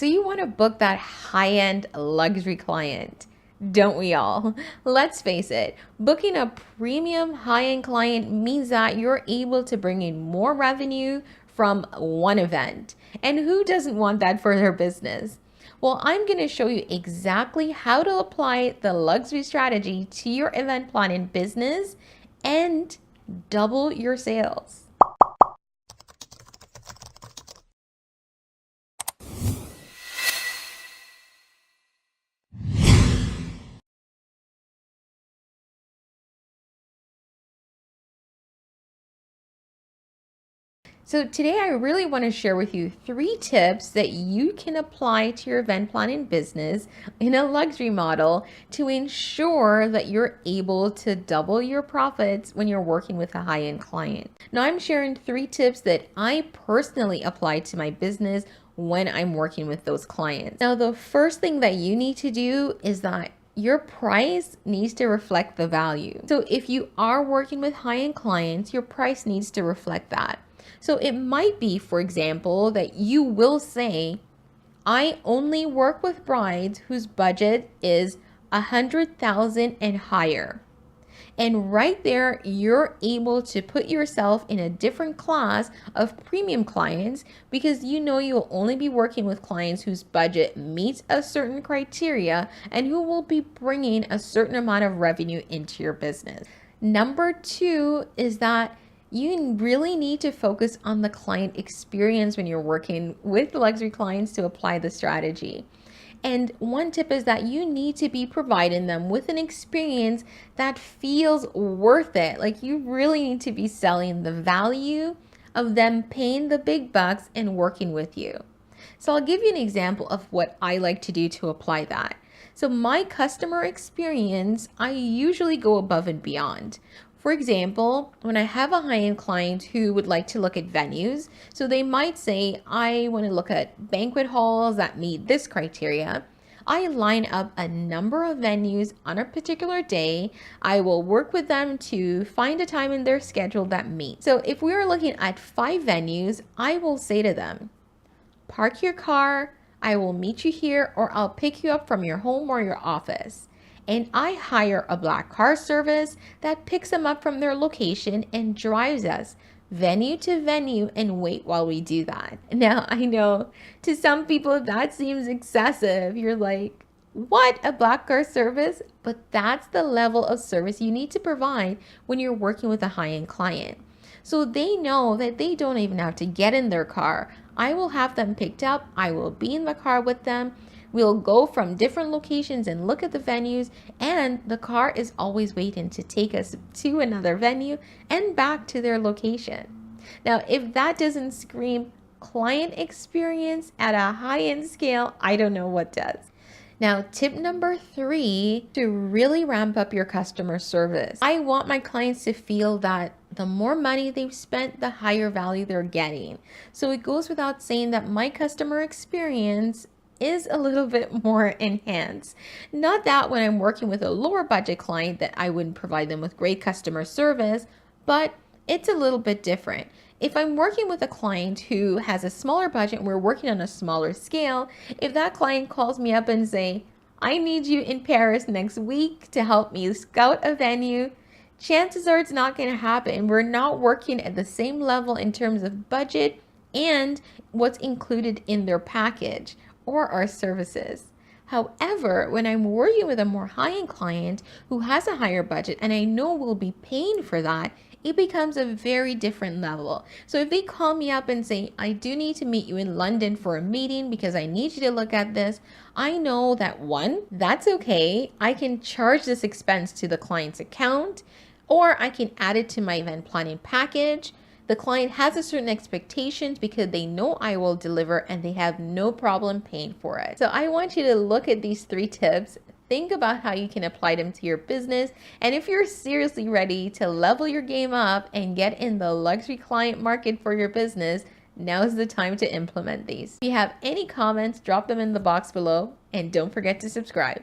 So you want to book that high-end luxury client, don't we all? Let's face it, booking a premium high-end client means that you're able to bring in more revenue from one event. And who doesn't want that for their business? Well, I'm going to show you exactly how to apply the luxury strategy to your event planning business and double your sales. So today I really want to share with you 3 tips that you can apply to your event planning business in a luxury model to ensure that you're able to double your profits when you're working with a high-end client. Now I'm sharing 3 tips that I personally apply to my business when I'm working with those clients. Now the first thing that you need to do is that your price needs to reflect the value. So if you are working with high-end clients, your price needs to reflect that. So it might be, for example, that you will say, I only work with brides whose budget is 100,000 and higher. And right there, you're able to put yourself in a different class of premium clients because you know you'll only be working with clients whose budget meets a certain criteria and who will be bringing a certain amount of revenue into your business. Number 2 is that you really need to focus on the client experience when you're working with luxury clients to apply the strategy. And one tip is that you need to be providing them with an experience that feels worth it. Like you really need to be selling the value of them paying the big bucks and working with you. So I'll give you an example of what I like to do to apply that. So my customer experience, I usually go above and beyond. For example, when I have a high-end client who would like to look at venues, so they might say, I want to look at banquet halls that meet this criteria. I line up a number of venues on a particular day. I will work with them to find a time in their schedule that meets. So if we are looking at 5 venues, I will say to them, park your car, I will meet you here, or I'll pick you up from your home or your office. And I hire a black car service that picks them up from their location and drives us venue to venue and wait while we do that. Now, I know to some people that seems excessive. You're like, what, a black car service? But that's the level of service you need to provide when you're working with a high-end client. So they know that they don't even have to get in their car. I will have them picked up. I will be in the car with them. We'll go from different locations and look at the venues, and the car is always waiting to take us to another venue and back to their location. Now, if that doesn't scream client experience at a high-end scale, I don't know what does. Now, tip number 3, to really ramp up your customer service. I want my clients to feel that the more money they've spent, the higher value they're getting. So it goes without saying that my customer experience is a little bit more enhanced. Not that when I'm working with a lower budget client that I wouldn't provide them with great customer service, but it's a little bit different. If I'm working with a client who has a smaller budget and we're working on a smaller scale, if that client calls me up and say, I need you in Paris next week to help me scout a venue, chances are it's not going to happen. We're not working at the same level in terms of budget and what's included in their package or our services. However, when I'm working with a more high-end client who has a higher budget and I know we'll be paying for that, it becomes a very different level. So if they call me up and say, I do need to meet you in London for a meeting because I need you to look at this, I know that 1, that's okay. I can charge this expense to the client's account, or I can add it to my event planning package. The client has a certain expectations because they know I will deliver and they have no problem paying for it. So I want you to look at these 3 tips, think about how you can apply them to your business. And if you're seriously ready to level your game up and get in the luxury client market for your business, now's the time to implement these. If you have any comments, drop them in the box below and don't forget to subscribe.